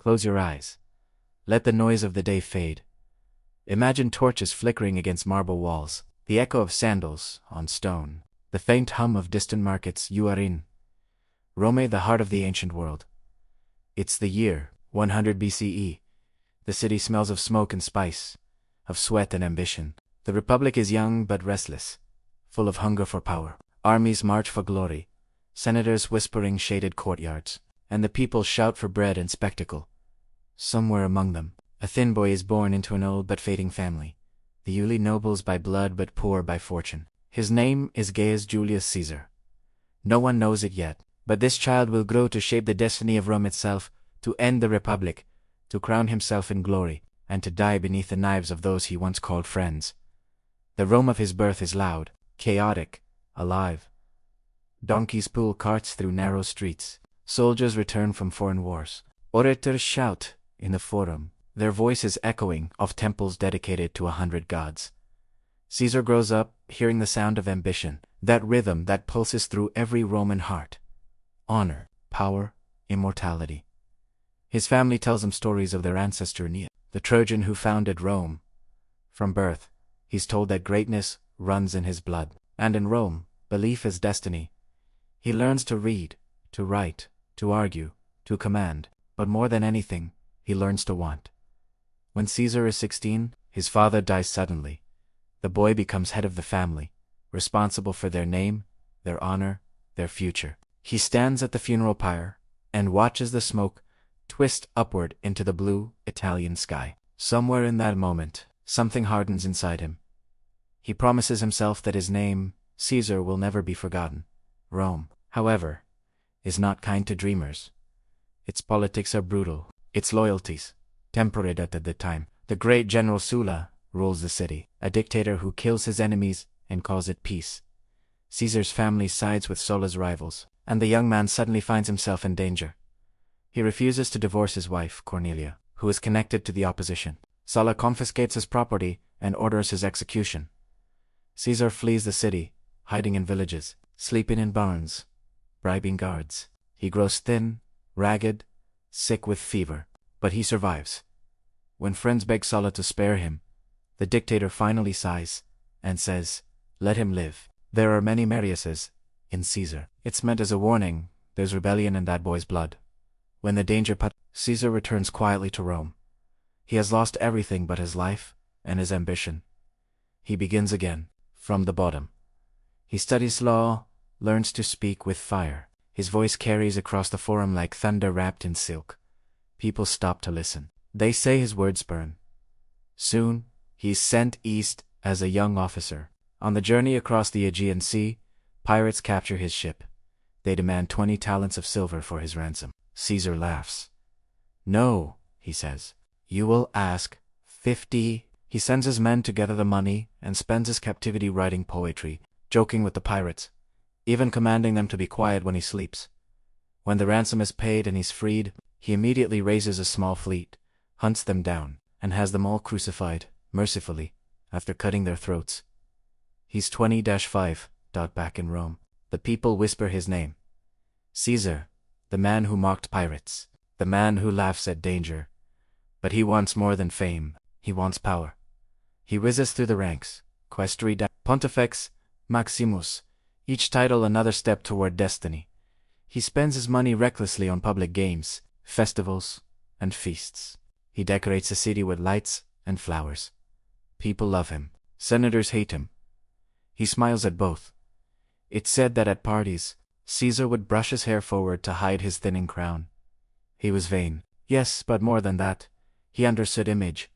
Close your eyes. Let the noise of the day fade. Imagine torches flickering against marble walls, the echo of sandals on stone, the faint hum of distant markets. You are in Rome, the heart of the ancient world. It's the year 100 BCE. The city smells of smoke and spice, of sweat and ambition. The Republic is young but restless, full of hunger for power. Armies march for glory, senators whispering shaded courtyards, and the people shout for bread and spectacle. Somewhere among them, a thin boy is born into an old but fading family, the Uli nobles by blood but poor by fortune. His name is Gaius Julius Caesar. No one knows it yet, but this child will grow to shape the destiny of Rome itself, to end the Republic, to crown himself in glory, and to die beneath the knives of those he once called friends. The Rome of his birth is loud, chaotic, alive. Donkeys pull carts through narrow streets. Soldiers return from foreign wars. Orators shout in the forum, their voices echoing of temples dedicated to 100 gods. Caesar grows up, hearing the sound of ambition, that rhythm that pulses through every Roman heart. Honor, power, immortality. His family tells him stories of their ancestor Aeneas, the Trojan who founded Rome. From birth, he's told that greatness runs in his blood, and in Rome, belief is destiny. He learns to read, to write, to argue, to command, but more than anything, he learns to want. When Caesar is 16, his father dies suddenly. The boy becomes head of the family, responsible for their name, their honor, their future. He stands at the funeral pyre and watches the smoke twist upward into the blue Italian sky. Somewhere in that moment, something hardens inside him. He promises himself that his name, Caesar, will never be forgotten. Rome, however, is not kind to dreamers. Its politics are brutal, its loyalties tempered at the time. The great General Sulla rules the city, a dictator who kills his enemies and calls it peace. Caesar's family sides with Sulla's rivals, and the young man suddenly finds himself in danger. He refuses to divorce his wife, Cornelia, who is connected to the opposition. Sulla confiscates his property and orders his execution. Caesar flees the city, hiding in villages, sleeping in barns, bribing guards. He grows thin, ragged, sick with fever, but he survives. When friends beg Sulla to spare him, the dictator finally sighs and says, "Let him live." There are many Mariuses in Caesar. It's meant as a warning, there's rebellion in that boy's blood. When the danger Caesar returns quietly to Rome. He has lost everything but his life and his ambition. He begins again, from the bottom. He studies law, learns to speak with fire. His voice carries across the forum like thunder wrapped in silk. People stop to listen. They say his words burn. Soon, he's sent east as a young officer. On the journey across the Aegean Sea, pirates capture his ship. They demand 20 talents of silver for his ransom. Caesar laughs. "No," he says. "You will ask 50. He sends his men to gather the money and spends his captivity writing poetry, joking with the pirates, even commanding them to be quiet when he sleeps. When the ransom is paid and he's freed, he immediately raises a small fleet, hunts them down, and has them all crucified, mercifully, after cutting their throats. He's 20-5, back in Rome. The people whisper his name. Caesar, the man who mocked pirates, the man who laughs at danger. But he wants more than fame, he wants power. He whizzes through the ranks, Quaestri Pontifex, Maximus, each title another step toward destiny. He spends his money recklessly on public games, festivals, and feasts. He decorates the city with lights and flowers. People love him. Senators hate him. He smiles at both. It's said that at parties, Caesar would brush his hair forward to hide his thinning crown. He was vain. Yes, but more than that. He understood image.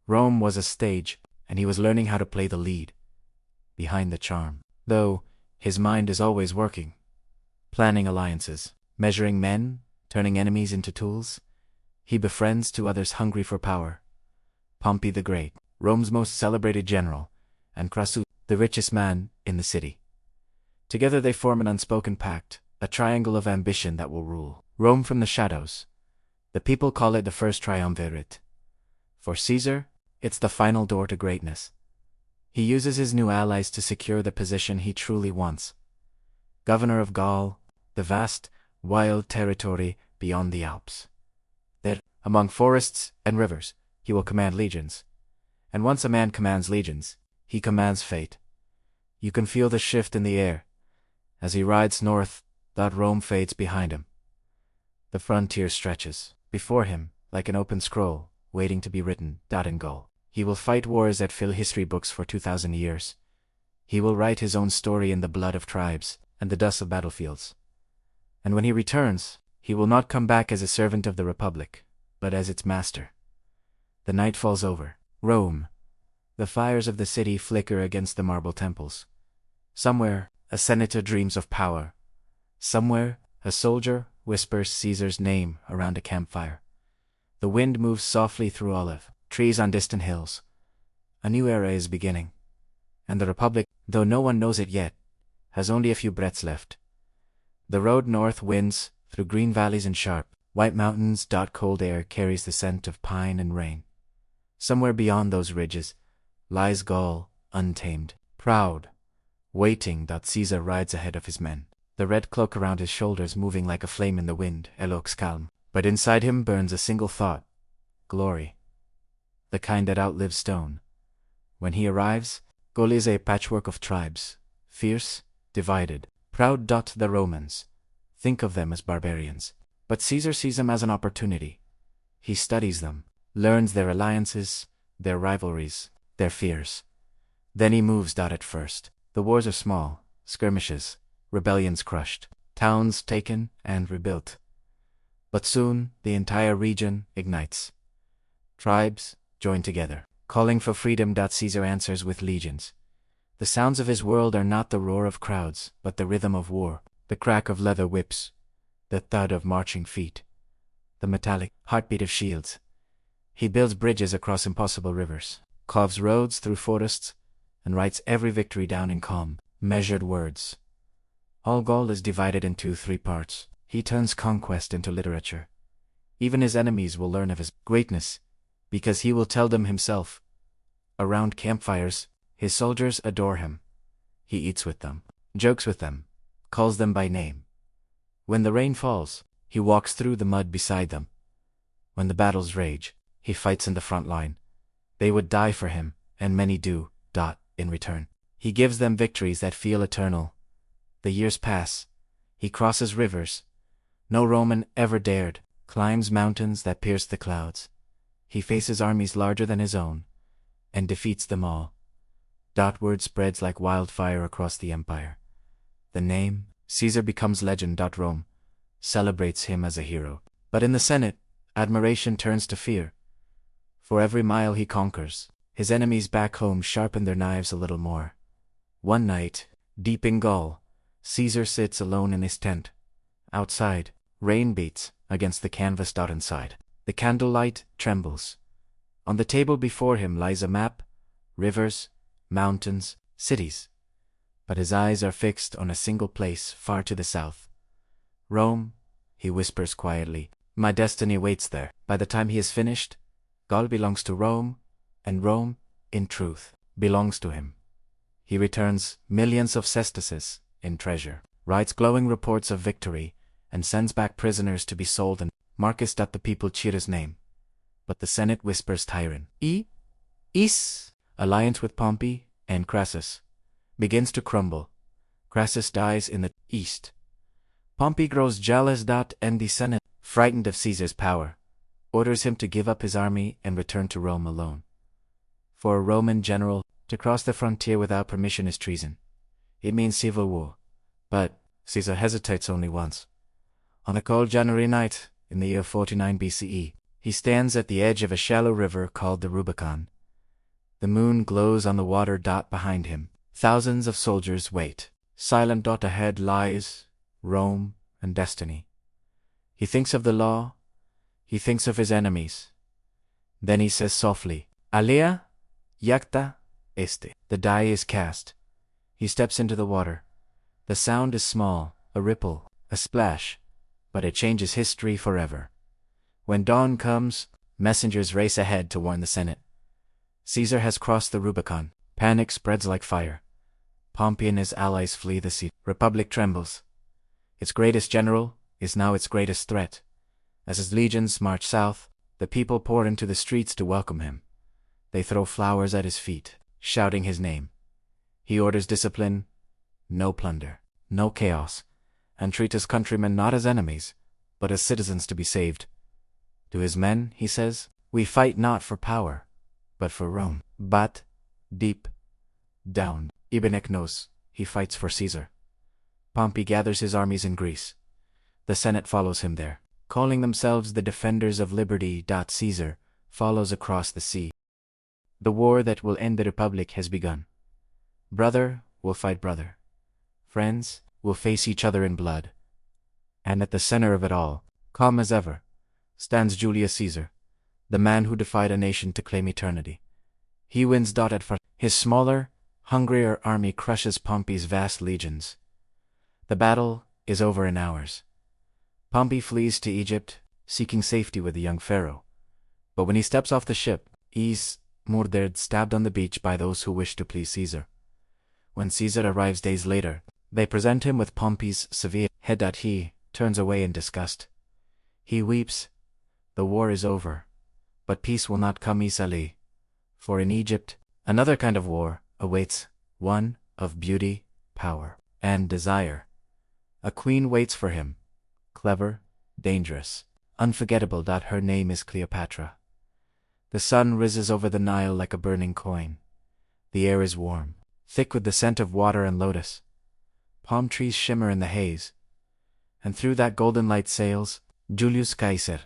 Rome was a stage, and he was learning how to play the lead. Behind the charm. Though, his mind is always working. Planning alliances, measuring men, turning enemies into tools. He befriends two others hungry for power. Pompey the Great, Rome's most celebrated general, and Crassus, the richest man in the city. Together they form an unspoken pact, a triangle of ambition that will rule Rome from the shadows. The people call it the first triumvirate. For Caesar, it's the final door to greatness. He uses his new allies to secure the position he truly wants. Governor of Gaul, the vast, wild territory beyond the Alps. There, Among forests and rivers, he will command legions. And once a man commands legions, he commands fate. You can feel the shift in the air. As he rides north, Rome fades behind him. The frontier stretches before him like an open scroll, waiting to be written. In Gaul, he will fight wars that fill history books for 2,000 years. He will write his own story in the blood of tribes and the dust of battlefields. And when he returns, he will not come back as a servant of the Republic, but as its master. The night falls over Rome. The fires of the city flicker against the marble temples. Somewhere, a senator dreams of power. Somewhere, a soldier whispers Caesar's name around a campfire. The wind moves softly through olive trees on distant hills. A new era is beginning. And the Republic, though no one knows it yet, has only a few breaths left. The road north winds through green valleys and sharp, white mountains. Cold air carries the scent of pine and rain. Somewhere beyond those ridges lies Gaul, untamed, proud, waiting. Caesar rides ahead of his men, the red cloak around his shoulders moving like a flame in the wind. Looks calm, but inside him burns a single thought: glory. The kind that outlives stone. When he arrives, Gaul is a patchwork of tribes, fierce, divided, proud. The Romans think of them as barbarians, but Caesar sees them as an opportunity. He studies them, learns their alliances, their rivalries, their fears. Then he moves. At first, the wars are small, skirmishes, rebellions crushed, towns taken and rebuilt. But soon, the entire region ignites. Tribes join together, calling for freedom. Caesar answers with legions. The sounds of his world are not the roar of crowds, but the rhythm of war, the crack of leather whips, the thud of marching feet, the metallic heartbeat of shields. He builds bridges across impossible rivers, carves roads through forests, and writes every victory down in calm, measured words. All Gaul is divided into 3 parts. He turns conquest into literature. Even his enemies will learn of his greatness, because he will tell them himself. Around campfires, his soldiers adore him. He eats with them, jokes with them, calls them by name. When the rain falls, he walks through the mud beside them. When the battles rage, he fights in the front line. They would die for him, and many do. In return, he gives them victories that feel eternal. The years pass. He crosses rivers no Roman ever dared, climbs mountains that pierce the clouds. He faces armies larger than his own, and defeats them all. Word spreads like wildfire across the empire. The name Caesar becomes legend. Rome celebrates him as a hero. But in the Senate, admiration turns to fear. For every mile he conquers, his enemies back home sharpen their knives a little more. One night, deep in Gaul, Caesar sits alone in his tent. Outside, rain beats against the canvas. Inside, the candlelight trembles. On the table before him lies a map, rivers, mountains, cities. But his eyes are fixed on a single place far to the south. Rome, he whispers quietly, my destiny waits there. By the time he is finished, Gaul belongs to Rome, and Rome, in truth, belongs to him. He returns millions of sesterces in treasure, writes glowing reports of victory, and sends back prisoners to be sold. And Marcus. The people cheer his name. But the Senate whispers tyrant. Alliance with Pompey and Crassus begins to crumble. Crassus dies in the east. Pompey grows jealous. And the Senate, frightened of Caesar's power, orders him to give up his army and return to Rome alone. For a Roman general, to cross the frontier without permission is treason. It means civil war. But Caesar hesitates only once. On a cold January night, in the year 49 BCE, he stands at the edge of a shallow river called the Rubicon. The moon glows on the water. Behind him, thousands of soldiers wait. Silent. Ahead lies Rome and destiny. He thinks of the law. He thinks of his enemies. Then he says softly, Alea, Iacta, Este. The die is cast. He steps into the water. The sound is small, a ripple, a splash, but it changes history forever. When dawn comes, messengers race ahead to warn the Senate. Caesar has crossed the Rubicon. Panic spreads like fire. Pompey and his allies flee the sea. Republic trembles. Its greatest general is now its greatest threat. As his legions march south, The people pour into the streets to welcome him. They throw flowers at his feet, shouting his name. He orders discipline, no plunder, no chaos, and treats his countrymen not as enemies, but as citizens to be saved. To his men, he says, "We fight not for power, but for Rome." But, deep down, Ibn knows, he fights for Caesar. Pompey gathers his armies in Greece. The Senate follows him there, calling themselves the defenders of liberty. Caesar follows across the sea. The war that will end the Republic has begun. Brother will fight brother. Friends will face each other in blood. And at the center of it all, calm as ever, stands Julius Caesar, the man who defied a nation to claim eternity. He wins. At first, his smaller, hungrier army crushes Pompey's vast legions. The battle is over in hours. Pompey flees to Egypt, seeking safety with the young pharaoh. But when he steps off the ship, he's murdered, stabbed on the beach by those who wish to please Caesar. When Caesar arrives days later, they present him with Pompey's severe head. He turns away in disgust. He weeps. The war is over. But peace will not come easily. For in Egypt, another kind of war awaits, one of beauty, power, and desire. A queen waits for him. Clever, dangerous, unforgettable. Her name is Cleopatra. The sun rises over the Nile like a burning coin. The air is warm, thick with the scent of water and lotus. Palm trees shimmer in the haze. And through that golden light sails Julius Caesar,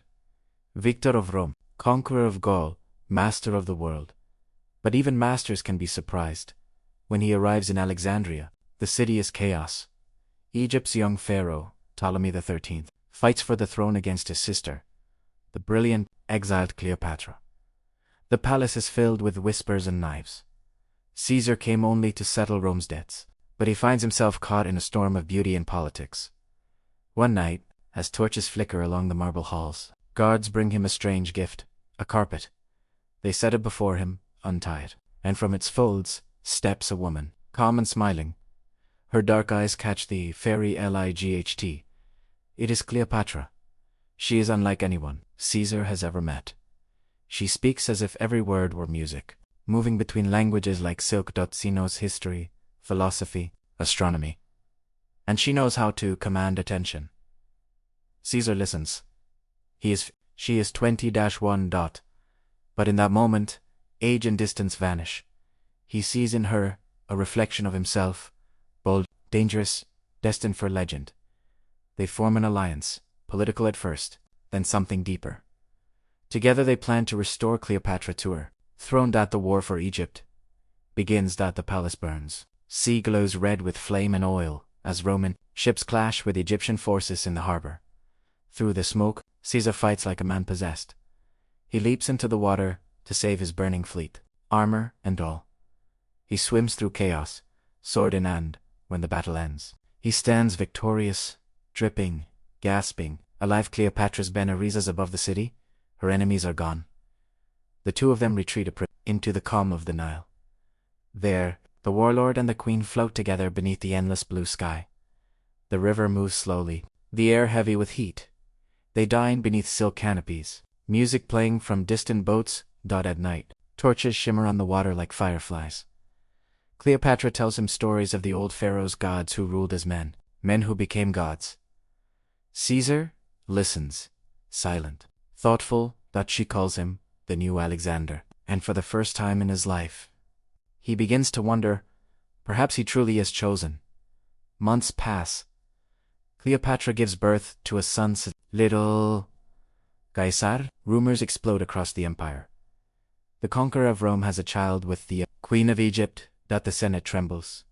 victor of Rome, conqueror of Gaul, master of the world. But even masters can be surprised. When he arrives in Alexandria, the city is chaos. Egypt's young pharaoh, Ptolemy XIII, fights for the throne against his sister, the brilliant, exiled Cleopatra. The palace is filled with whispers and knives. Caesar came only to settle Rome's debts, but he finds himself caught in a storm of beauty and politics. One night, as torches flicker along the marble halls, guards bring him a strange gift, a carpet. They set it before him, untied, and from its folds steps a woman, calm and smiling. Her dark eyes catch the fairy light. It is Cleopatra. She is unlike anyone Caesar has ever met. She speaks as if every word were music, moving between languages like silk. She knows history, philosophy, astronomy. And she knows how to command attention. Caesar listens. She is 20-1. But in that moment, age and distance vanish. He sees in her a reflection of himself, bold, dangerous, destined for legend. They form an alliance, political at first, then something deeper. Together they plan to restore Cleopatra to her throne. The war for Egypt begins. The palace burns. Sea glows red with flame and oil as Roman ships clash with Egyptian forces in the harbor. Through the smoke, Caesar fights like a man possessed. He leaps into the water to save his burning fleet, armor and all. He swims through chaos, sword in hand. When the battle ends, he stands victorious, dripping, gasping, alive. Cleopatra's banner rises above the city. Her enemies are gone. The two of them retreat into the calm of the Nile. There, the warlord and the queen float together beneath the endless blue sky. The river moves slowly, the air heavy with heat. They dine beneath silk canopies, music playing from distant boats. At night, torches shimmer on the water like fireflies. Cleopatra tells him stories of the old pharaoh's gods who ruled as men who became gods. Caesar listens, silent, thoughtful. She calls him the new Alexander, and for the first time in his life, he begins to wonder, perhaps he truly is chosen. Months pass. Cleopatra gives birth to a son, little Caesar. Rumors explode across the empire. The conqueror of Rome has a child with the queen of Egypt. The Senate trembles.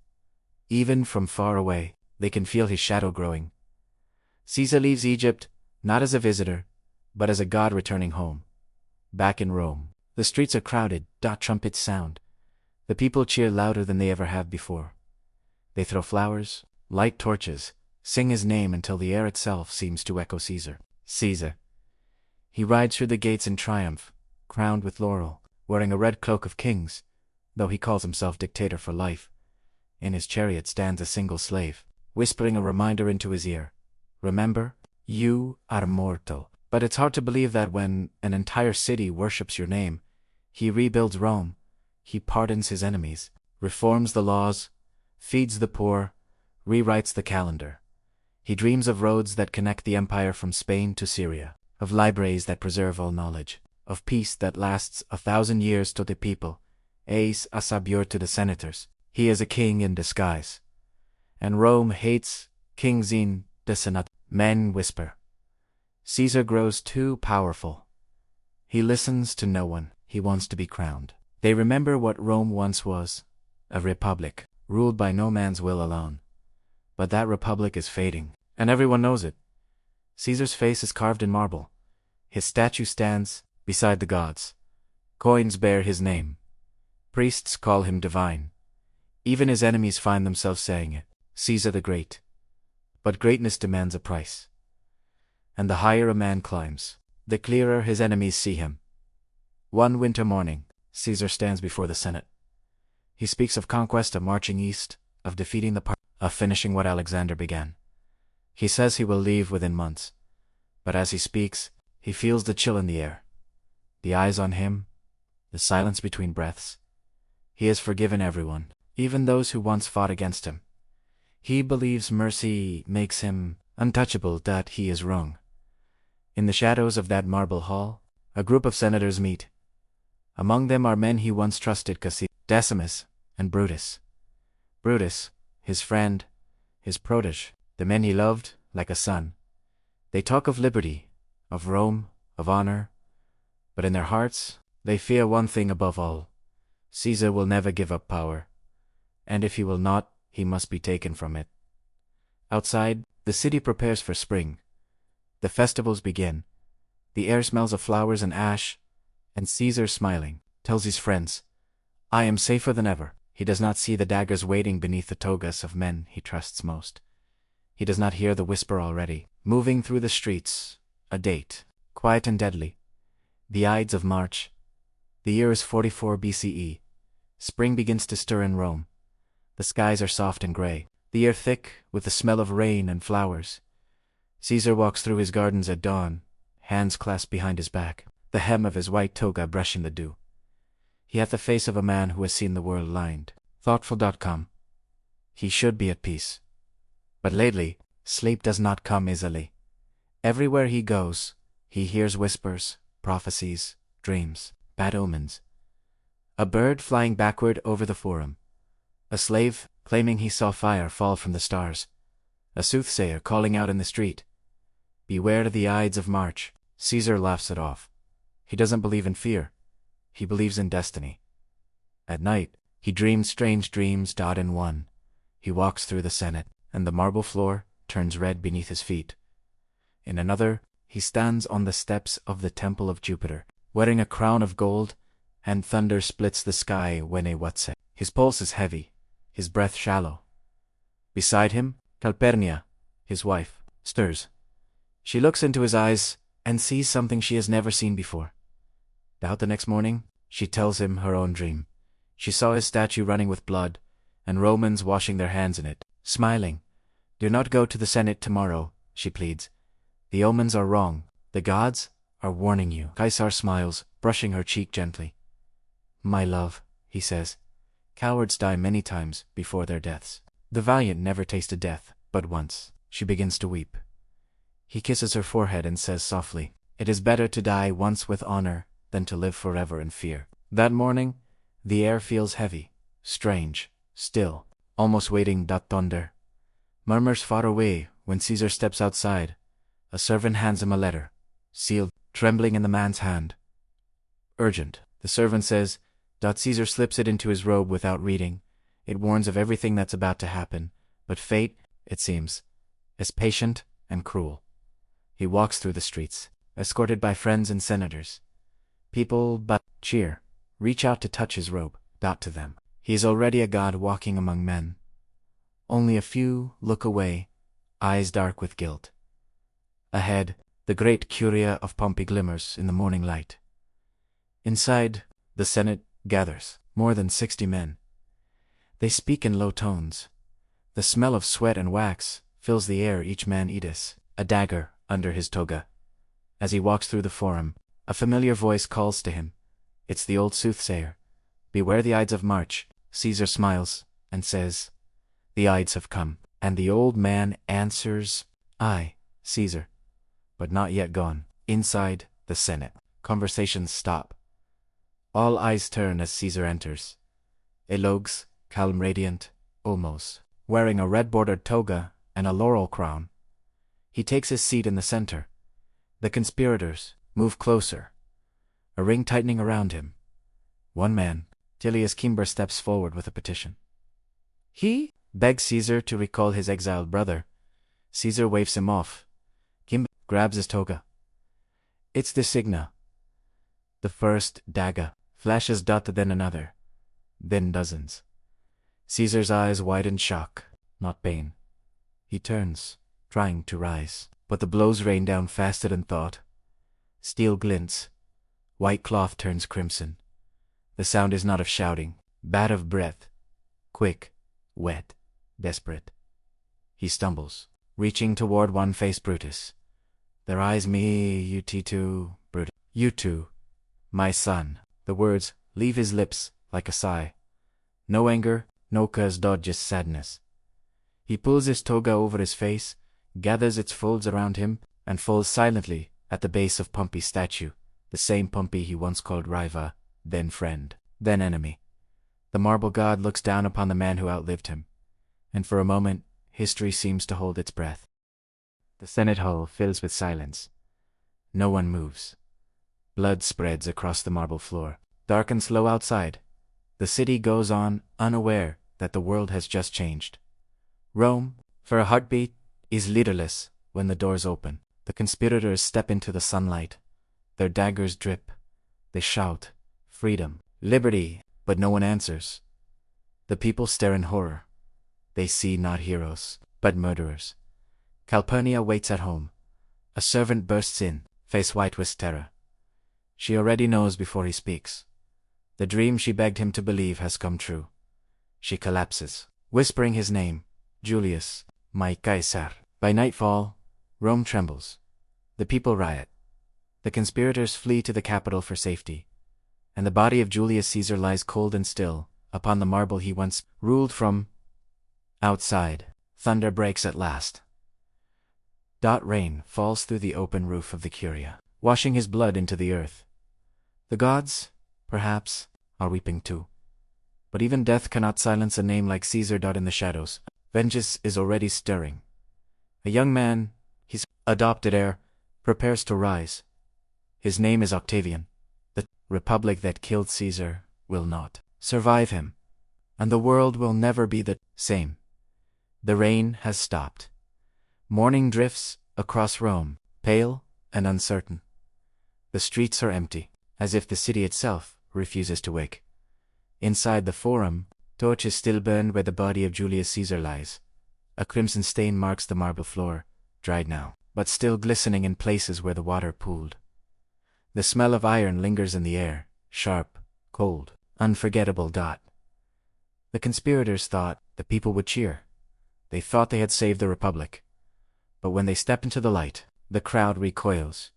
Even from far away, they can feel his shadow growing. Caesar leaves Egypt, not as a visitor, but as a god returning home. Back in Rome, the streets are crowded. Trumpets sound. The people cheer louder than they ever have before. They throw flowers, light torches, sing his name until the air itself seems to echo Caesar. Caesar. He rides through the gates in triumph, crowned with laurel, wearing a red cloak of kings, though he calls himself dictator for life. In his chariot stands a single slave, whispering a reminder into his ear. Remember, you are mortal, But it's hard to believe that when an entire city worships your name, he rebuilds Rome, he pardons his enemies, reforms the laws, feeds the poor, rewrites the calendar. He dreams of roads that connect the empire from Spain to Syria, of libraries that preserve all knowledge, of peace that lasts 1,000 years to the people, eis a sabior to the senators. He is a king in disguise. And Rome hates kings in the senate. Men whisper. Caesar grows too powerful. He listens to no one. He wants to be crowned. They remember what Rome once was, a republic, ruled by no man's will alone. But that republic is fading, and everyone knows it. Caesar's face is carved in marble. His statue stands beside the gods. Coins bear his name. Priests call him divine. Even his enemies find themselves saying it, Caesar the Great. But greatness demands a price. And the higher a man climbs, the clearer his enemies see him. One winter morning, Caesar stands before the Senate. He speaks of conquest, of marching east, of defeating the of finishing what Alexander began. He says he will leave within months. But as he speaks, he feels the chill in the air. The eyes on him, the silence between breaths. He has forgiven everyone, even those who once fought against him. He believes mercy makes him untouchable, that he is wrong. In the shadows of that marble hall, a group of senators meet. Among them are men he once trusted, Decimus and Brutus. Brutus, his friend, his protege, the men he loved like a son. They talk of liberty, of Rome, of honor, but in their hearts they fear one thing above all. Caesar will never give up power, and if he will not, he must be taken from it. Outside, the city prepares for spring. The festivals begin. The air smells of flowers and ash, and Caesar, smiling, tells his friends, "I am safer than ever." He does not see the daggers waiting beneath the togas of men he trusts most. He does not hear the whisper already, moving through the streets, a date, quiet and deadly. The Ides of March. The year is 44 BCE. Spring begins to stir in Rome. The skies are soft and gray, the air thick with the smell of rain and flowers. Caesar walks through his gardens at dawn, hands clasped behind his back, the hem of his white toga brushing the dew. He hath the face of a man who has seen the world lined. Thoughtful.com. He should be at peace. But lately, sleep does not come easily. Everywhere he goes, he hears whispers, prophecies, dreams, bad omens. A bird flying backward over the forum. A slave claiming he saw fire fall from the stars. A soothsayer calling out in the street, "Beware the Ides of March." Caesar laughs it off. He doesn't believe in fear. He believes in destiny. At night, he dreams strange dreams. In one, he walks through the Senate, and the marble floor turns red beneath his feet. In another, he stands on the steps of the temple of Jupiter, wearing a crown of gold, and thunder splits the sky when a what's. His pulse is heavy, his breath shallow. Beside him, Calpurnia, his wife, stirs. She looks into his eyes and sees something she has never seen before. Out the next morning, she tells him her own dream. She saw his statue running with blood, and Romans washing their hands in it. Smiling, "Do not go to the Senate tomorrow," she pleads. "The omens are wrong. The gods are warning you." Caesar smiles, brushing her cheek gently. "My love," he says, "cowards die many times before their deaths. The valiant never tasted death, but once." She begins to weep. He kisses her forehead and says softly, "It is better to die once with honor than to live forever in fear." That morning, the air feels heavy, strange, still, almost waiting. Thunder murmurs far away when Caesar steps outside. A servant hands him a letter, sealed, trembling in the man's hand. "Urgent," the servant says. Caesar slips it into his robe without reading. It warns of everything that's about to happen, but fate, it seems, is patient and cruel. He walks through the streets, escorted by friends and senators. People but cheer, reach out to touch his robe. To them, he is already a god walking among men. Only a few look away, eyes dark with guilt. Ahead, the great curia of Pompey glimmers in the morning light. Inside, the Senate gathers, more than 60 men. They speak in low tones. The smell of sweat and wax fills the air. Each man Ides, a dagger under his toga. As he walks through the forum, a familiar voice calls to him. It's the old soothsayer. Beware the Ides of March. Caesar smiles and says, the Ides have come. And the old man answers, Aye, Caesar, but not yet gone. Inside the Senate, conversations stop. All eyes turn as Caesar enters. Eloges, calm radiant, almost, wearing a red-bordered toga and a laurel crown. He takes his seat in the center. The conspirators move closer, a ring tightening around him. One man, Julius Caesar, steps forward with a petition. He begs Caesar to recall his exiled brother. Caesar waves him off. Caesar grabs his toga. It's the signa. The first dagger flashes then another, then dozens. Caesar's eyes widen shock, not pain. He turns, trying to rise, but the blows rain down faster than thought. Steel glints. White cloth turns crimson. The sound is not of shouting, but of breath. Quick, wet, desperate. He stumbles, reaching toward one-faced Brutus. Their eyes me, you T2, Brutus. You too, my son. The words leave his lips like a sigh. No anger, no curse, just sadness. He pulls his toga over his face, gathers its folds around him, and falls silently at the base of Pompey's statue, the same Pompey he once called Riva, then friend, then enemy. The marble god looks down upon the man who outlived him, and for a moment history seems to hold its breath. The Senate hall fills with silence. No one moves. Blood spreads across the marble floor. Dark and slow outside. The city goes on, unaware that the world has just changed. Rome, for a heartbeat, is leaderless when the doors open. The conspirators step into the sunlight. Their daggers drip. They shout, freedom, liberty, but no one answers. The people stare in horror. They see not heroes, but murderers. Calpurnia waits at home. A servant bursts in, face white with terror. She already knows before he speaks. The dream she begged him to believe has come true. She collapses, whispering his name, Julius, my Caesar. By nightfall, Rome trembles. The people riot. The conspirators flee to the capital for safety, and the body of Julius Caesar lies cold and still upon the marble he once ruled from. Outside, thunder breaks at last. Rain falls through the open roof of the Curia, washing his blood into the earth. The gods, perhaps, are weeping too. But even death cannot silence a name like Caesar. In the shadows, vengeance is already stirring. A young man, his adopted heir, prepares to rise. His name is Octavian. The republic that killed Caesar will not survive him, and the world will never be the same. The rain has stopped. Morning drifts across Rome, pale and uncertain. The streets are empty, as if the city itself refuses to wake. Inside the forum, torches still burn where the body of Julius Caesar lies. A crimson stain marks the marble floor, dried now, but still glistening in places where the water pooled. The smell of iron lingers in the air, sharp, cold, unforgettable. The conspirators thought the people would cheer. They thought they had saved the republic. But when they step into the light, the crowd recoils.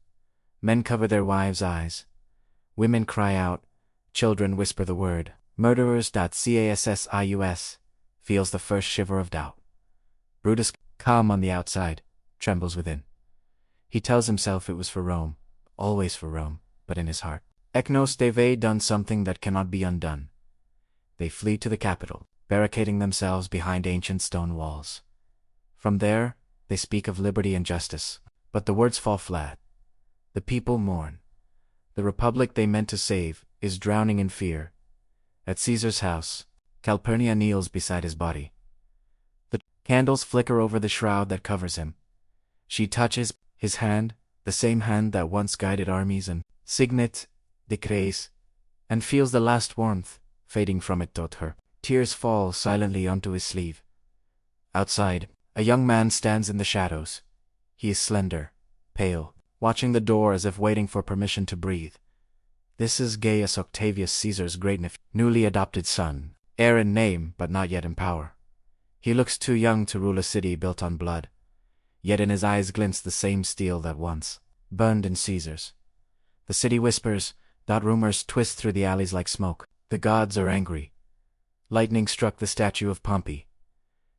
Men cover their wives' eyes. Women cry out. Children whisper the word. Murderers. Cassius feels the first shiver of doubt. Brutus, calm on the outside, trembles within. He tells himself it was for Rome, always for Rome, but in his heart, Eknos they've done something that cannot be undone. They flee to the capital, barricading themselves behind ancient stone walls. From there, they speak of liberty and justice, but the words fall flat. The people mourn. The republic they meant to save is drowning in fear. At Caesar's house, Calpurnia kneels beside his body. The candles flicker over the shroud that covers him. She touches his hand, the same hand that once guided armies and signet decrees, and feels the last warmth fading from it. Her tears fall silently onto his sleeve. Outside, a young man stands in the shadows. He is slender, pale, watching the door as if waiting for permission to breathe. This is Gaius Octavius Caesar's great-nephew, newly adopted son, heir in name but not yet in power. He looks too young to rule a city built on blood, yet in his eyes glints the same steel that once burned in Caesar's. The city whispers, rumors twist through the alleys like smoke. The gods are angry. Lightning struck the statue of Pompey.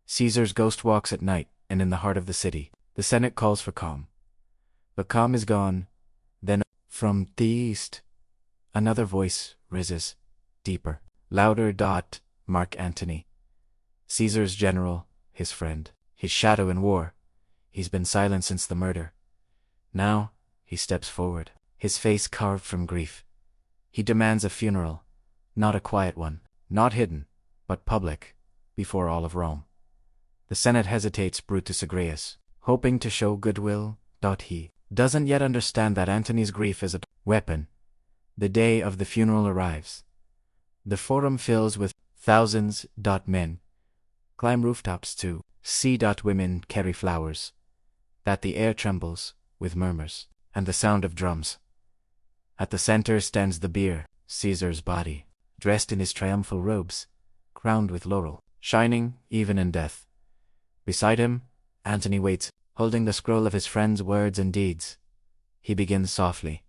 Caesar's ghost walks at night, and in the heart of the city. The Senate calls for calm. But calm is gone. Then, from the east, another voice rises, deeper, louder. Mark Antony. Caesar's general, his friend, his shadow in war. He's been silent since the murder. Now, he steps forward, his face carved from grief. He demands a funeral, not a quiet one, not hidden, but public, before all of Rome. The Senate hesitates. Brutus Agrius, hoping to show goodwill, he doesn't yet understand that Antony's grief is a weapon. The day of the funeral arrives. The forum fills with thousands. Men climb rooftops to see. Women carry flowers. That the air trembles with murmurs and the sound of drums. At the center stands the bier, Caesar's body, dressed in his triumphal robes, crowned with laurel, shining even in death. Beside him, Antony waits, holding the scroll of his friend's words and deeds. He begins softly.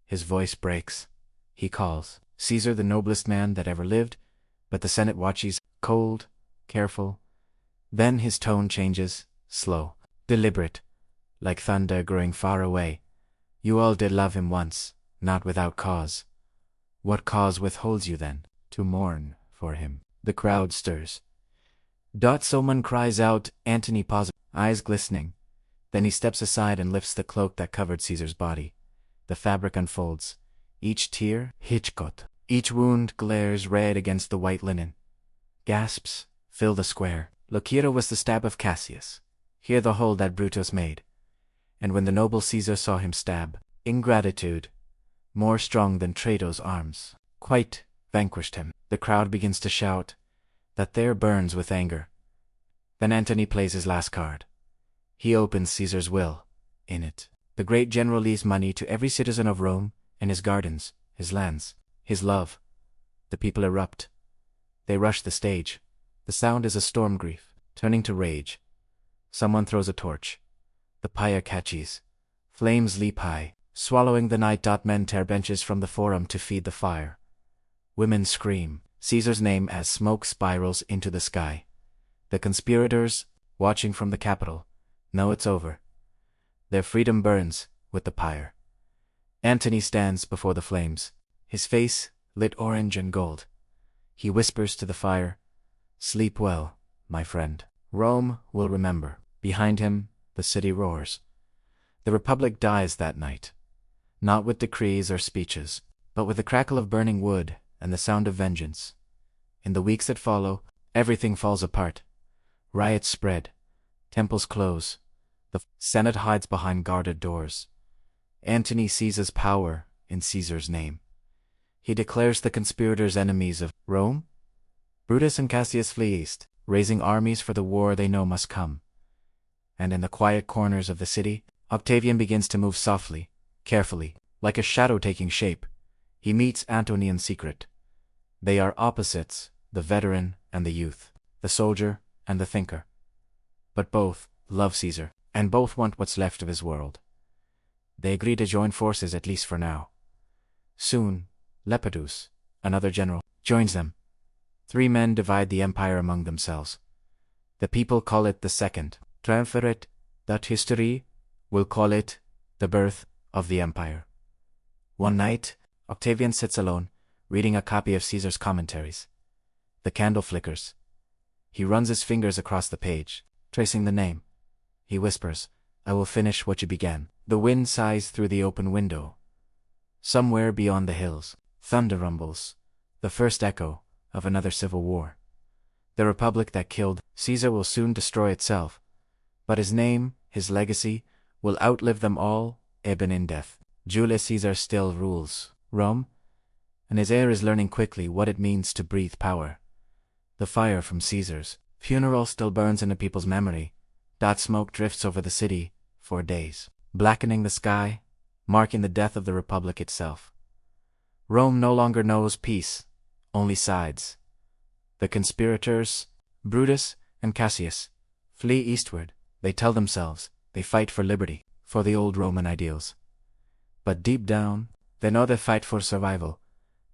His voice breaks. He calls Caesar the noblest man that ever lived, but the Senate watches, cold, careful. Then his tone changes, slow, deliberate, like thunder growing far away. You all did love him once, not without cause. What cause withholds you then, to mourn for him? The crowd stirs. Someone cries out. Antony pauses, eyes glistening. Then he steps aside and lifts the cloak that covered Caesar's body. The fabric unfolds. Each tear, hitchcot. Each wound glares red against the white linen. Gasps fill the square. Look, here was the stab of Cassius. Here the hole that Brutus made. And when the noble Caesar saw him stab, ingratitude, more strong than Trato's arms, quite vanquished him. The crowd begins to shout. That there burns with anger. Then Antony plays his last card. He opens Caesar's will. In it, the great general leaves money to every citizen of Rome, and his gardens, his lands, his love. The people erupt. They rush the stage. The sound is a storm grief, turning to rage. Someone throws a torch. The pyre catches. Flames leap high, swallowing the night. Men tear benches from the forum to feed the fire. Women scream. Caesar's name as smoke spirals into the sky. The conspirators, watching from the Capitol, know it's over. Their freedom burns with the pyre. Antony stands before the flames, his face lit orange and gold. He whispers to the fire, "Sleep well, my friend. Rome will remember." Behind him, the city roars. The Republic dies that night, not with decrees or speeches, but with the crackle of burning wood and the sound of vengeance. In the weeks that follow, everything falls apart. Riots spread. Temples close. The Senate hides behind guarded doors. Antony seizes power in Caesar's name. He declares the conspirators enemies of Rome. Brutus and Cassius flee east, raising armies for the war they know must come. And in the quiet corners of the city, Octavian begins to move softly, carefully, like a shadow taking shape. He meets Antony in secret. They are opposites, the veteran and the youth, the soldier and the thinker. But both love Caesar, and both want what's left of his world. They agree to join forces at least for now. Soon, Lepidus, another general, joins them. 3 men divide the empire among themselves. The people call it the Second Triumvirate, that history will call it the birth of the empire. One night, Octavian sits alone, reading a copy of Caesar's commentaries. The candle flickers. He runs his fingers across the page, tracing the name. He whispers, "I will finish what you began." The wind sighs through the open window. Somewhere beyond the hills, thunder rumbles, the first echo of another civil war. The republic that killed Caesar will soon destroy itself, but his name, his legacy, will outlive them all, even in death. Julius Caesar still rules Rome, and his heir is learning quickly what it means to breathe power. The fire from Caesar's funeral still burns in the people's memory. That smoke drifts over the city for days, blackening the sky, marking the death of the republic itself. Rome no longer knows peace, only sides. The conspirators, Brutus and Cassius, flee eastward. They tell themselves they fight for liberty, for the old Roman ideals. But deep down, they know they fight for survival.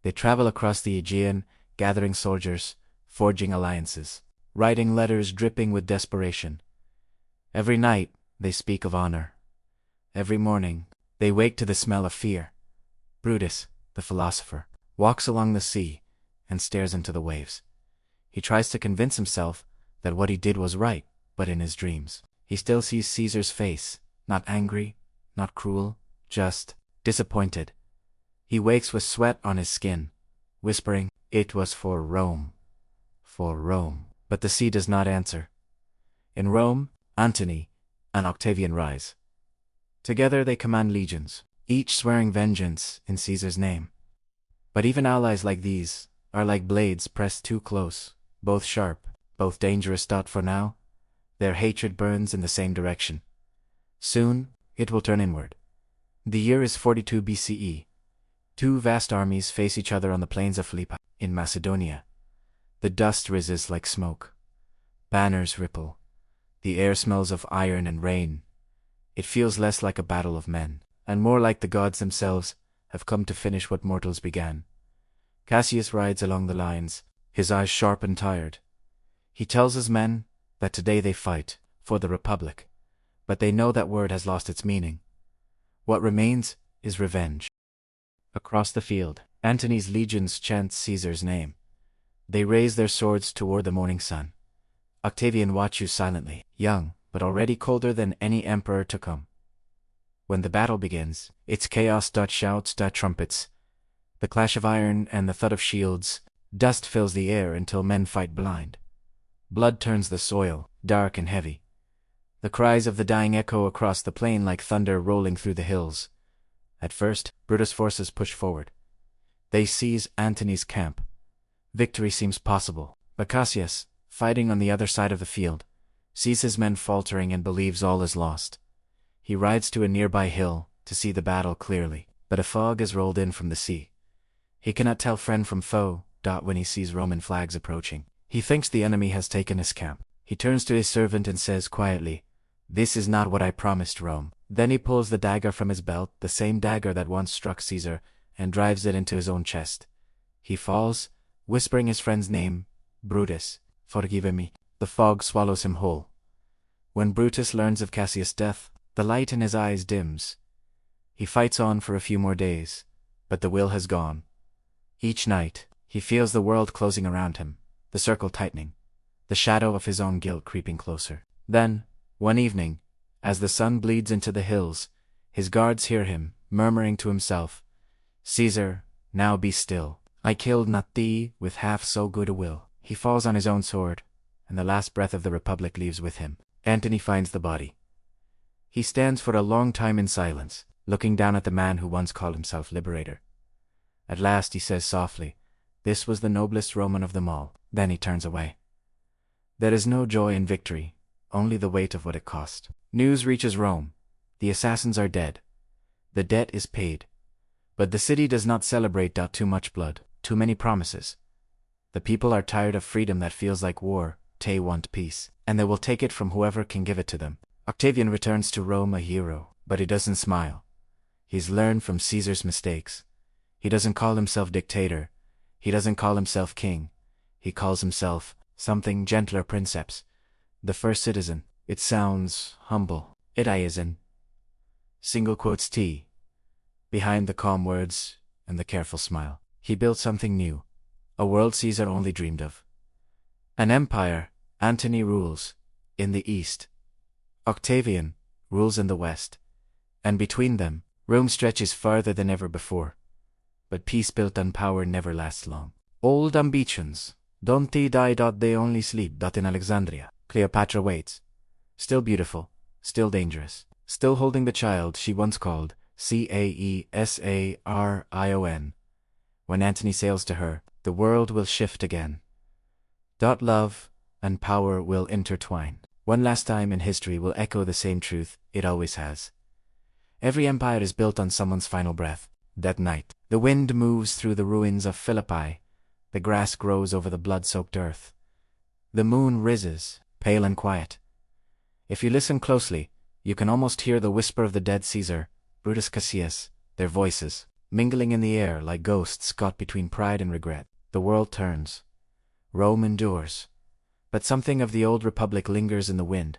They travel across the Aegean, gathering soldiers, forging alliances, writing letters dripping with desperation. Every night, they speak of honor. Every morning, they wake to the smell of fear. Brutus, the philosopher, walks along the sea and stares into the waves. He tries to convince himself that what he did was right, but in his dreams, he still sees Caesar's face, not angry, not cruel, just disappointed. He wakes with sweat on his skin, whispering, "It was for Rome. For Rome." But the sea does not answer. In Rome, Antony and Octavian rise. Together they command legions, each swearing vengeance in Caesar's name. But even allies like these are like blades pressed too close, both sharp, both dangerous. For now, their hatred burns in the same direction. Soon, it will turn inward. The year is 42 BCE. Two vast armies face each other on the plains of Philippi, in Macedonia. The dust rises like smoke. Banners ripple. The air smells of iron and rain. It feels less like a battle of men, and more like the gods themselves have come to finish what mortals began. Cassius rides along the lines, his eyes sharp and tired. He tells his men that today they fight for the Republic, but they know that word has lost its meaning. What remains is revenge. Across the field, Antony's legions chant Caesar's name. They raise their swords toward the morning sun. Octavian watches silently, young, but already colder than any emperor to come. When the battle begins, it's chaos. Shouts, trumpets, the clash of iron and the thud of shields. Dust fills the air until men fight blind. Blood turns the soil, dark and heavy. The cries of the dying echo across the plain like thunder rolling through the hills. At first, Brutus' forces push forward. They seize Antony's camp. Victory seems possible, but Cassius, fighting on the other side of the field, sees his men faltering and believes all is lost. He rides to a nearby hill to see the battle clearly, but a fog has rolled in from the sea. He cannot tell friend from foe. When he sees Roman flags approaching, he thinks the enemy has taken his camp. He turns to his servant and says quietly, "This is not what I promised Rome." Then he pulls the dagger from his belt, the same dagger that once struck Caesar, and drives it into his own chest. He falls, whispering his friend's name, "Brutus, forgive me." The fog swallows him whole. When Brutus learns of Cassius' death, the light in his eyes dims. He fights on for a few more days, but the will has gone. Each night, he feels the world closing around him, the circle tightening, the shadow of his own guilt creeping closer. Then, one evening, as the sun bleeds into the hills, his guards hear him, murmuring to himself, "Caesar, now be still. I killed not thee with half so good a will." He falls on his own sword, and the last breath of the Republic leaves with him. Antony finds the body. He stands for a long time in silence, looking down at the man who once called himself liberator. At last he says softly, "This was the noblest Roman of them all." Then he turns away. There is no joy in victory, only the weight of what it cost. News reaches Rome. The assassins are dead. The debt is paid. But the city does not celebrate. Too much blood, too many promises. The people are tired of freedom that feels like war. They want peace, and they will take it from whoever can give it to them. Octavian returns to Rome a hero, but he doesn't smile. He's learned from Caesar's mistakes. He doesn't call himself dictator. He doesn't call himself king. He calls himself something gentler, princeps. The first citizen. It sounds humble. Idaism. Single quotes T. Behind the calm words and the careful smile, he built something new. A world Caesar only dreamed of. An empire. Antony rules in the east. Octavian rules in the west. And between them, Rome stretches farther than ever before. But peace built on power never lasts long. Old ambitions, don't they die? They only sleep. In Alexandria, Cleopatra waits. Still beautiful, still dangerous, still holding the child she once called Caesarion. When Antony sails to her, the world will shift again. Love and power will intertwine. One last time in history will echo the same truth it always has. Every empire is built on someone's final breath. That night, the wind moves through the ruins of Philippi. The grass grows over the blood-soaked earth. The moon rises, pale and quiet. If you listen closely, you can almost hear the whisper of the dead Caesar, Brutus Cassius, their voices, mingling in the air like ghosts caught between pride and regret. The world turns. Rome endures. But something of the old republic lingers in the wind,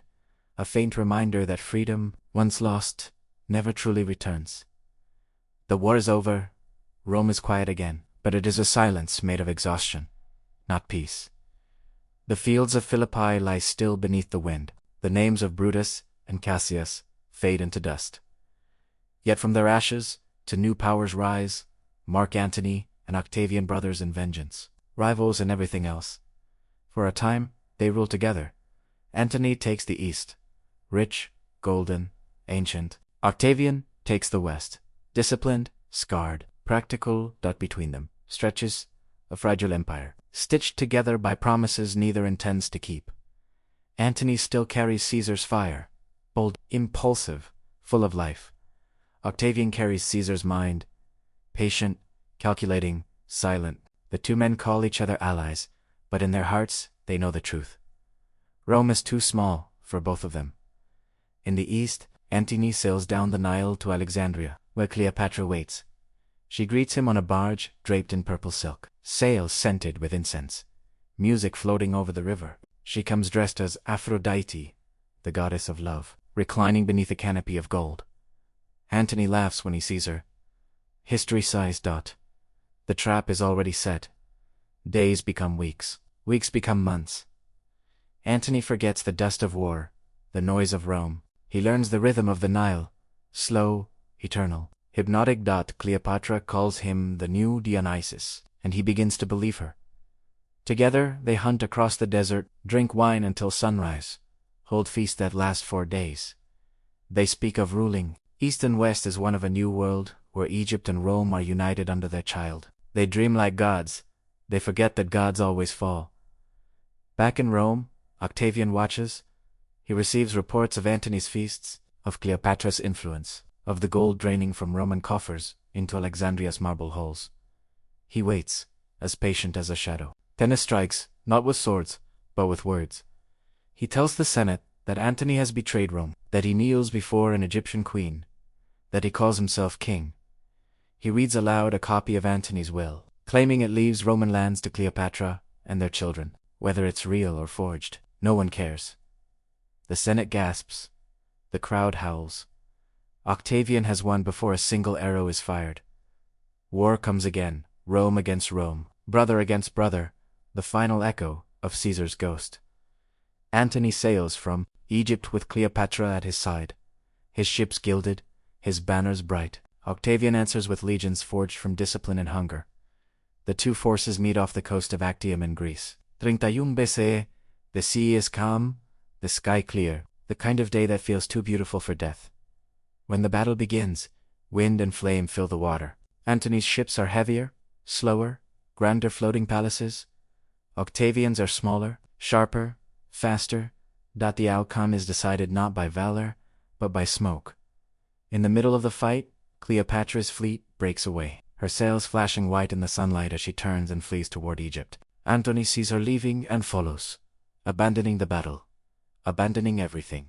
a faint reminder that freedom, once lost, never truly returns. The war is over. Rome is quiet again, but it is a silence made of exhaustion, not peace. The fields of Philippi lie still beneath the wind. The names of Brutus and Cassius fade into dust. Yet from their ashes, to new powers rise, Mark Antony and Octavian, brothers in vengeance, rivals in everything else. For a time, they rule together. Antony takes the east, rich, golden, ancient. Octavian takes the west, disciplined, scarred, practical. Between them stretches a fragile empire, stitched together by promises neither intends to keep. Antony still carries Caesar's fire, bold, impulsive, full of life. Octavian carries Caesar's mind, patient, calculating, silent. The two men call each other allies, but in their hearts they know the truth. Rome is too small for both of them. In the east, Antony sails down the Nile to Alexandria, where Cleopatra waits. She greets him on a barge draped in purple silk, sails scented with incense, music floating over the river. She comes dressed as Aphrodite, the goddess of love, reclining beneath a canopy of gold. Antony laughs when he sees her. History sighs. The trap is already set. Days become weeks, weeks become months. Antony forgets the dust of war, the noise of Rome. He learns the rhythm of the Nile, slow, eternal, hypnotic. Cleopatra calls him the new Dionysus, and he begins to believe her. Together they hunt across the desert, drink wine until sunrise, hold feasts that last 4 days. They speak of ruling, east and west, as one of a new world, where Egypt and Rome are united under their child. They dream like gods. They forget that gods always fall. Back in Rome, Octavian watches. He receives reports of Antony's feasts, of Cleopatra's influence, of the gold draining from Roman coffers into Alexandria's marble halls. He waits, as patient as a shadow. Then strikes, not with swords, but with words. He tells the Senate that Antony has betrayed Rome, that he kneels before an Egyptian queen, that he calls himself king. He reads aloud a copy of Antony's will, claiming it leaves Roman lands to Cleopatra and their children. Whether it's real or forged, no one cares. The Senate gasps. The crowd howls. Octavian has won before a single arrow is fired. War comes again, Rome against Rome, brother against brother, the final echo of Caesar's ghost. Antony sails from Egypt with Cleopatra at his side, his ships gilded, his banners bright. Octavian answers with legions forged from discipline and hunger. The two forces meet off the coast of Actium in Greece. 31 BCE, the sea is calm, the sky clear, the kind of day that feels too beautiful for death. When the battle begins, wind and flame fill the water. Antony's ships are heavier, slower, grander floating palaces. Octavian's are smaller, sharper, faster. The outcome is decided not by valor, but by smoke. In the middle of the fight, Cleopatra's fleet breaks away, her sails flashing white in the sunlight as she turns and flees toward Egypt. Antony sees her leaving and follows, abandoning the battle, abandoning everything.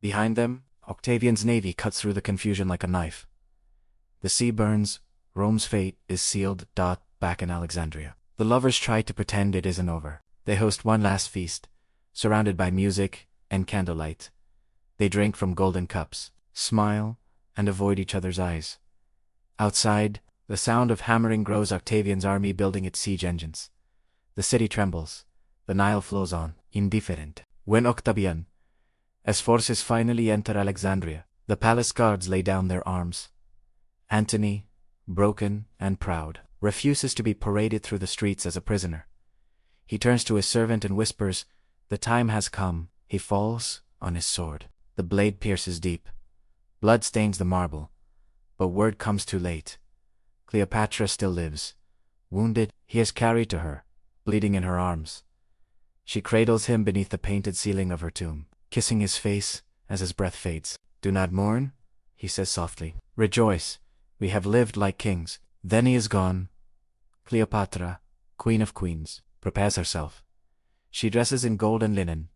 Behind them, Octavian's navy cuts through the confusion like a knife. The sea burns, Rome's fate is sealed. Back in Alexandria, the lovers try to pretend it isn't over. They host one last feast, surrounded by music and candlelight. They drink from golden cups, smile, and avoid each other's eyes. Outside, the sound of hammering grows. Octavian's army building its siege engines. The city trembles. The Nile flows on, indifferent. When Octavian's forces finally enter Alexandria, the palace guards lay down their arms. Antony, broken and proud, refuses to be paraded through the streets as a prisoner. He turns to his servant and whispers, "The time has come." He falls on his sword. The blade pierces deep. Blood stains the marble. But word comes too late. Cleopatra still lives. Wounded, he is carried to her, bleeding in her arms. She cradles him beneath the painted ceiling of her tomb, kissing his face as his breath fades. "Do not mourn," he says softly. "Rejoice. We have lived like kings." Then he is gone. Cleopatra, queen of queens, prepares herself. She dresses in gold and linen.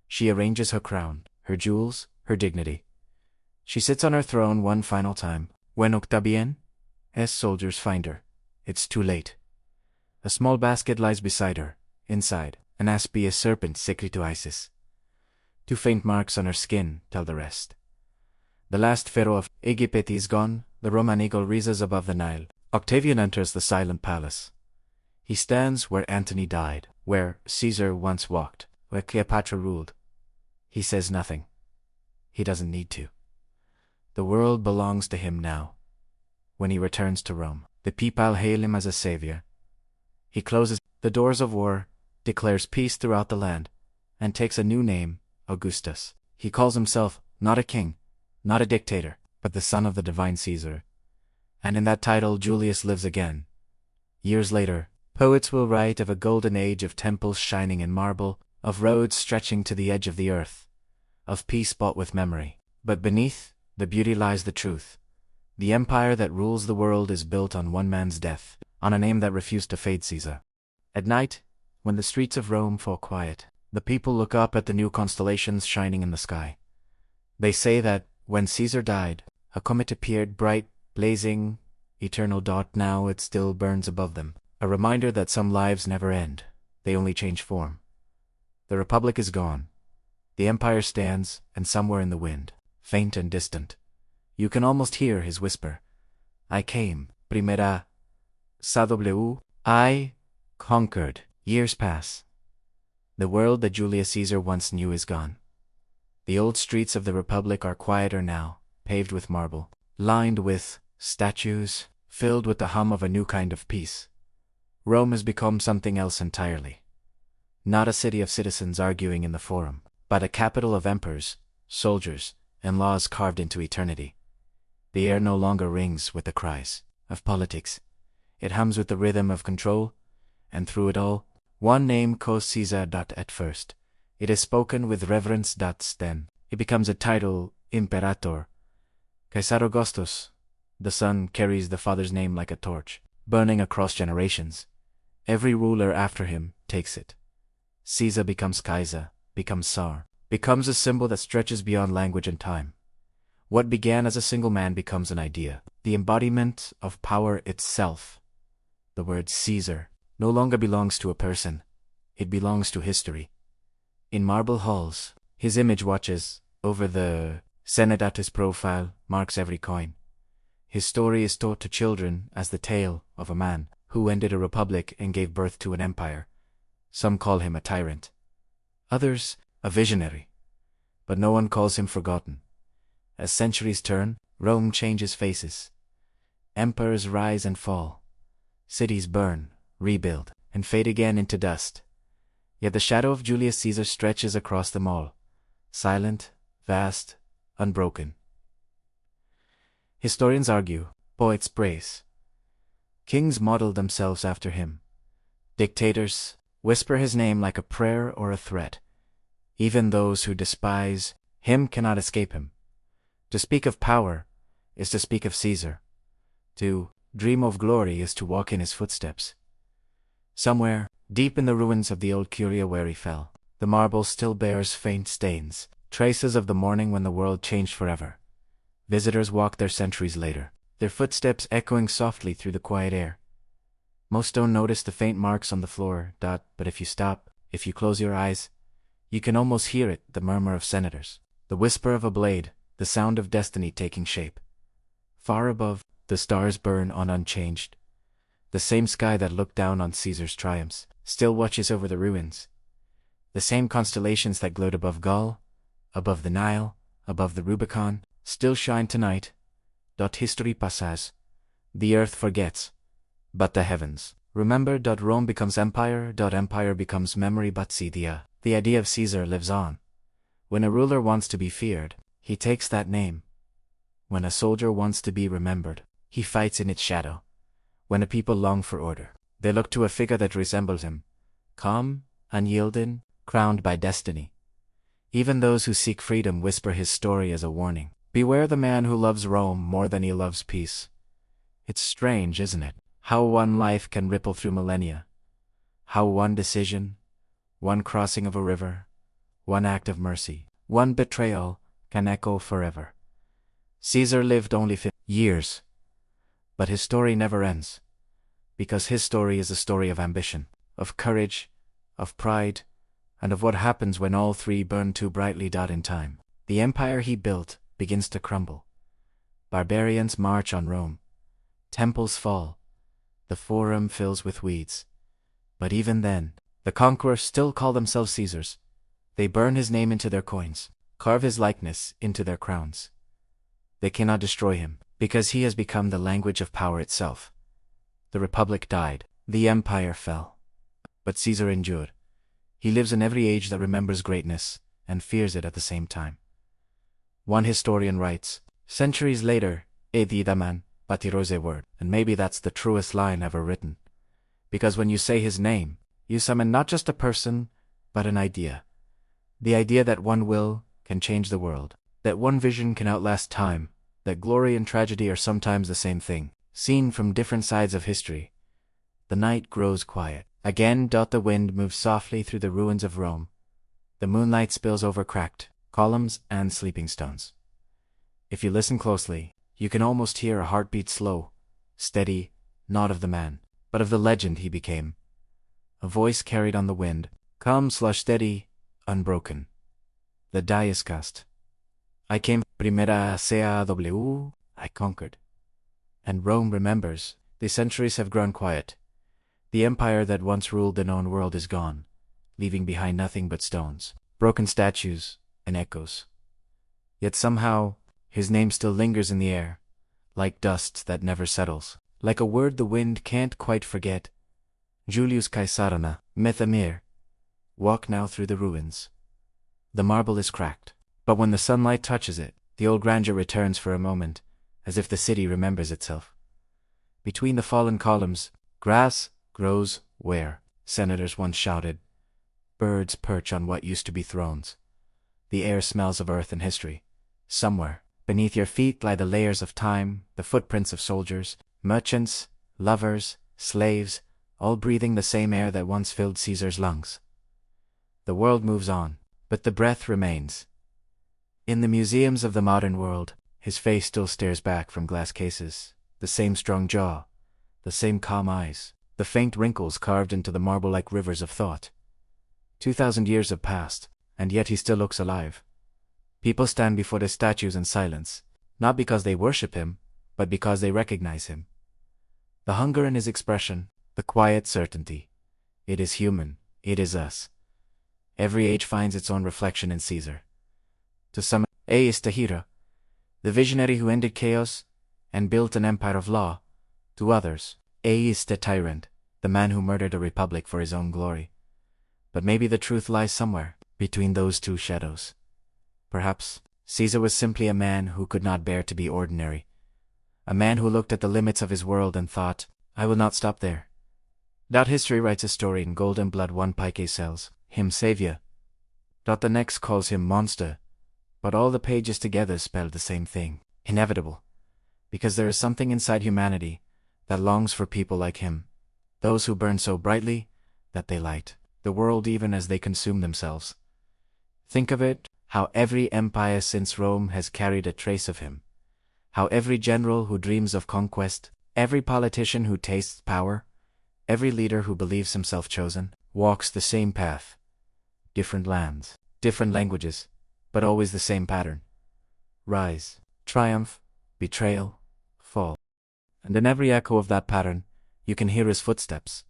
She arranges her crown, her jewels, her dignity. She sits on her throne one final time, When Octavian's soldiers find her, it's too late. A small basket lies beside her. Inside, an aspious serpent sacred to Isis. 2 faint marks on her skin tell the rest. The last pharaoh of Egypt is gone, the Roman eagle rises above the Nile. Octavian enters the silent palace. He stands where Antony died, where Caesar once walked, where Cleopatra ruled. He says nothing. He doesn't need to. The world belongs to him now. When he returns to Rome, the people hail him as a savior. He closes the doors of war, declares peace throughout the land, and takes a new name, Augustus. He calls himself not a king, not a dictator, but the son of the divine Caesar. And in that title Julius lives again. Years later, poets will write of a golden age of temples shining in marble, of roads stretching to the edge of the earth, of peace bought with memory. But beneath the beauty lies the truth. The empire that rules the world is built on one man's death, on a name that refused to fade, Caesar. At night, when the streets of Rome fall quiet, the people look up at the new constellations shining in the sky. They say that, when Caesar died, a comet appeared, bright, blazing, eternal dot. Now it still burns above them, a reminder that some lives never end, they only change form. The Republic is gone. The empire stands, and somewhere in the wind, faint and distant, you can almost hear his whisper. I came, primera SAW, I conquered. Years pass. The world that Julius Caesar once knew is gone. The old streets of the Republic are quieter now, paved with marble, lined with statues, filled with the hum of a new kind of peace. Rome has become something else entirely. Not a city of citizens arguing in the forum, but a capital of emperors, soldiers, and laws carved into eternity. The air no longer rings with the cries of politics. It hums with the rhythm of control, and through it all, one name calls Caesar. At first, it is spoken with reverence. Then, it becomes a title, Imperator. Caesar Augustus. The son carries the father's name like a torch, burning across generations. Every ruler after him takes it. Caesar becomes Kaiser, becomes Tsar, becomes a symbol that stretches beyond language and time. What began as a single man becomes an idea, the embodiment of power itself. The word Caesar no longer belongs to a person, it belongs to history. In marble halls, his image watches over the Senate. At his profile marks every coin. His story is taught to children as the tale of a man who ended a republic and gave birth to an empire. Some call him a tyrant, others a visionary, but no one calls him forgotten. As centuries turn, Rome changes faces. Emperors rise and fall. Cities burn, rebuild, and fade again into dust. Yet the shadow of Julius Caesar stretches across them all, silent, vast, unbroken. Historians argue, poets praise. Kings model themselves after him. Dictators whisper his name like a prayer or a threat. Even those who despise him cannot escape him. To speak of power is to speak of Caesar. To dream of glory is to walk in his footsteps. Somewhere, deep in the ruins of the old Curia where he fell, the marble still bears faint stains, traces of the morning when the world changed forever. Visitors walk there centuries later, their footsteps echoing softly through the quiet air. Most don't notice the faint marks on the floor. But if you stop, if you close your eyes, you can almost hear it, the murmur of senators, the whisper of a blade, the sound of destiny taking shape. Far above, the stars burn on unchanged. The same sky that looked down on Caesar's triumphs still watches over the ruins. The same constellations that glowed above Gaul, above the Nile, above the Rubicon, still shine tonight. History passes. The earth forgets, but the heavens remember. Rome becomes empire. Empire becomes memory. But see, the idea of Caesar lives on. When a ruler wants to be feared, he takes that name. When a soldier wants to be remembered, he fights in its shadow. When a people long for order, they look to a figure that resembles him, calm, unyielding, crowned by destiny. Even those who seek freedom whisper his story as a warning. Beware the man who loves Rome more than he loves peace. It's strange, isn't it, how one life can ripple through millennia. How one decision, one crossing of a river, one act of mercy, one betrayal, can echo forever. Caesar lived only years. But his story never ends. Because his story is a story of ambition, of courage, of pride, and of what happens when all three burn too brightly. In time, the empire he built begins to crumble. Barbarians march on Rome. Temples fall. The forum fills with weeds. But even then, the conquerors still call themselves Caesars. They burn his name into their coins, carve his likeness into their crowns. They cannot destroy him, because he has become the language of power itself. The Republic died. The empire fell. But Caesar endured. He lives in every age that remembers greatness and fears it at the same time. One historian writes, centuries later, "Edidaman, batirose word," and maybe that's the truest line ever written. Because when you say his name, you summon not just a person, but an idea. The idea that one will can change the world, that one vision can outlast time, that glory and tragedy are sometimes the same thing, seen from different sides of history. The night grows quiet. Again, the wind moves softly through the ruins of Rome. The moonlight spills over cracked columns and sleeping stones. If you listen closely, you can almost hear a heartbeat, slow, steady, not of the man, but of the legend he became. A voice carried on the wind, calm, steady, unbroken. The die is cast. I came, primera CAW, I conquered. And Rome remembers. The centuries have grown quiet. The empire that once ruled the known world is gone, leaving behind nothing but stones, broken statues, and echoes. Yet somehow, his name still lingers in the air, like dust that never settles, like a word the wind can't quite forget. Julius Caesar, Methamir. Walk now through the ruins. The marble is cracked, but when the sunlight touches it, the old grandeur returns for a moment, as if the city remembers itself. Between the fallen columns, grass grows where senators once shouted. Birds perch on what used to be thrones. The air smells of earth and history. Somewhere, beneath your feet lie the layers of time, the footprints of soldiers, merchants, lovers, slaves, all breathing the same air that once filled Caesar's lungs. The world moves on, but the breath remains. In the museums of the modern world, his face still stares back from glass cases, the same strong jaw, the same calm eyes, the faint wrinkles carved into the marble like rivers of thought. 2,000 years have passed, and yet he still looks alive. People stand before the statues in silence, not because they worship him, but because they recognize him. The hunger in his expression, the quiet certainty. It is human, it is us. Every age finds its own reflection in Caesar. To some, A is the hero, the visionary who ended chaos and built an empire of law. To others, A is the tyrant, the man who murdered a republic for his own glory. But maybe the truth lies somewhere between those two shadows. Perhaps Caesar was simply a man who could not bear to be ordinary. A man who looked at the limits of his world and thought, I will not stop there. History writes a story in golden blood. One pike sells him savior. The next calls him monster. But all the pages together spell the same thing, inevitable. Because there is something inside humanity that longs for people like him, those who burn so brightly that they light the world even as they consume themselves. Think of it, how every empire since Rome has carried a trace of him. How every general who dreams of conquest, every politician who tastes power, every leader who believes himself chosen, walks the same path. Different lands, different languages, but always the same pattern. Rise, triumph, betrayal, fall. And in every echo of that pattern, you can hear his footsteps.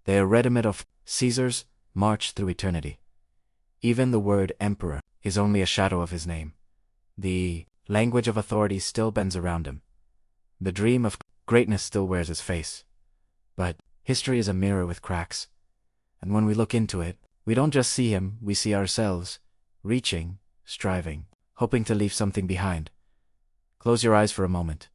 They are rhythmic of Caesar's march through eternity. Even the word emperor is only a shadow of his name. The language of authority still bends around him. The dream of greatness still wears his face. But history is a mirror with cracks. And when we look into it, we don't just see him, we see ourselves, reaching, striving, hoping to leave something behind. Close your eyes for a moment.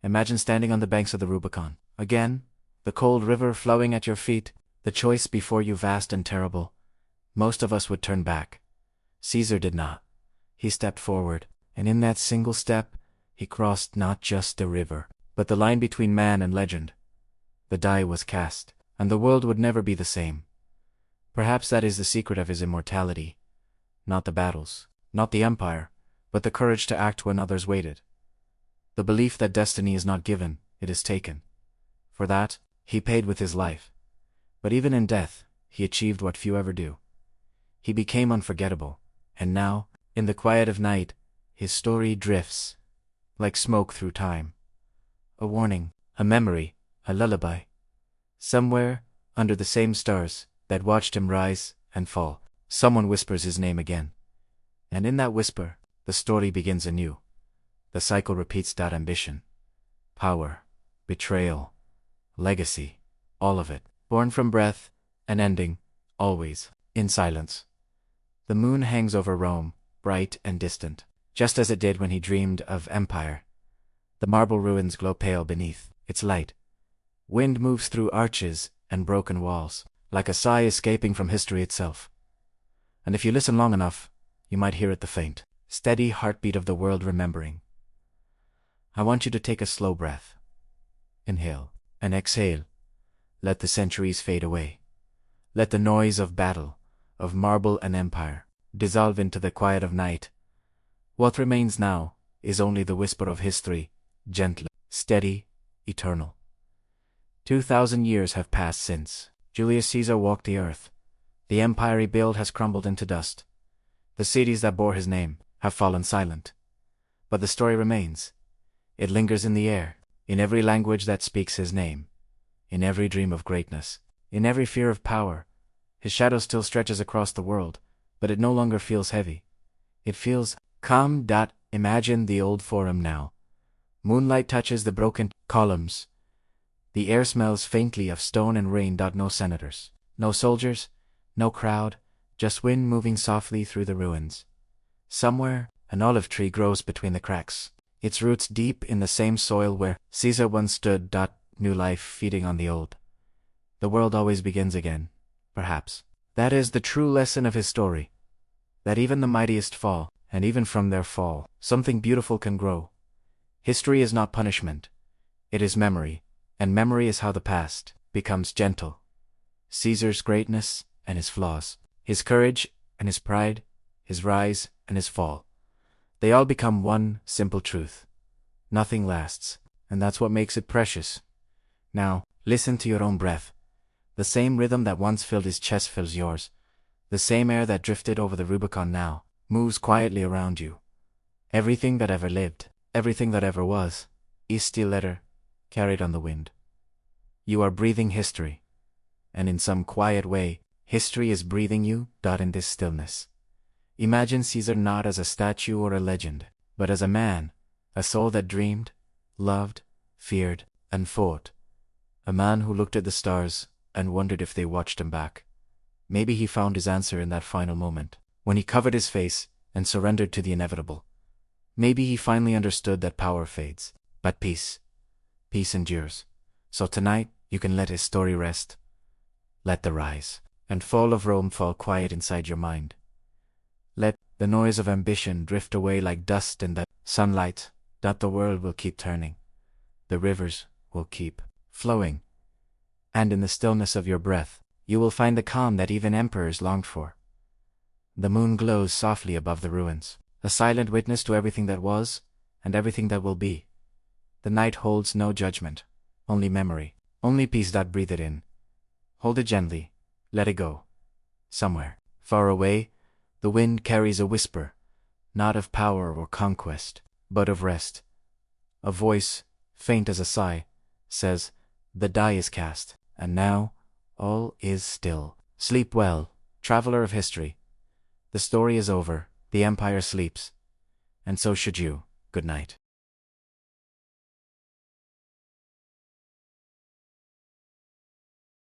Imagine standing on the banks of the Rubicon. Again, the cold river flowing at your feet, the choice before you vast and terrible. Most of us would turn back. Caesar did not. He stepped forward, and in that single step, he crossed not just the river, but the line between man and legend. The die was cast, and the world would never be the same. Perhaps that is the secret of his immortality. Not the battles, not the empire, but the courage to act when others waited. The belief that destiny is not given, it is taken. For that, he paid with his life. But even in death, he achieved what few ever do. He became unforgettable, and now, in the quiet of night, his story drifts, like smoke through time. A warning, a memory, a lullaby. Somewhere, under the same stars that watched him rise and fall, someone whispers his name again. And in that whisper, the story begins anew. The cycle repeats. Ambition, power, betrayal, legacy, all of it, born from breath and ending, always, in silence. The moon hangs over Rome, bright and distant, just as it did when he dreamed of empire. The marble ruins glow pale beneath its light. Wind moves through arches and broken walls, like a sigh escaping from history itself. And if you listen long enough, you might hear it, the faint, steady heartbeat of the world remembering. I want you to take a slow breath. Inhale and exhale. Let the centuries fade away. Let the noise of battle, of marble and empire, dissolve into the quiet of night. What remains now is only the whisper of history, gentle, steady, eternal. 2,000 years have passed since Julius Caesar walked the earth. The empire he built has crumbled into dust. The cities that bore his name have fallen silent. But the story remains. It lingers in the air, in every language that speaks his name, in every dream of greatness, in every fear of power. His shadow still stretches across the world, but it no longer feels heavy. It feels calm. Imagine the old forum now. Moonlight touches the broken columns. The air smells faintly of stone and rain. No senators, no soldiers, no crowd, just wind moving softly through the ruins. Somewhere, an olive tree grows between the cracks, its roots deep in the same soil where Caesar once stood. New life feeding on the old. The world always begins again, perhaps. That is the true lesson of his story. That even the mightiest fall, and even from their fall, something beautiful can grow. History is not punishment. It is memory, and memory is how the past becomes gentle. Caesar's greatness and his flaws, his courage and his pride, his rise and his fall. They all become one simple truth. Nothing lasts, and that's what makes it precious. Now, listen to your own breath. The same rhythm that once filled his chest fills yours. The same air that drifted over the Rubicon now moves quietly around you. Everything that ever lived, everything that ever was, is still letter, carried on the wind. You are breathing history. And in some quiet way, history is breathing you. In this stillness. Imagine Caesar not as a statue or a legend, but as a man, a soul that dreamed, loved, feared, and fought. A man who looked at the stars and wondered if they watched him back. Maybe he found his answer in that final moment, when he covered his face and surrendered to the inevitable. Maybe he finally understood that power fades, but peace endures. So tonight, you can let his story rest. Let the rise and fall of Rome fall quiet inside your mind. Let the noise of ambition drift away like dust in the sunlight. The world will keep turning. The rivers will keep flowing. And in the stillness of your breath, you will find the calm that even emperors longed for. The moon glows softly above the ruins, a silent witness to everything that was and everything that will be. The night holds no judgment, only memory, only peace. Breathe it in. Hold it gently, let it go. Somewhere, far away, the wind carries a whisper, not of power or conquest, but of rest. A voice, faint as a sigh, says, "The die is cast, and now all is still. Sleep well, traveler of history. The story is over, the empire sleeps. And so should you. Good night."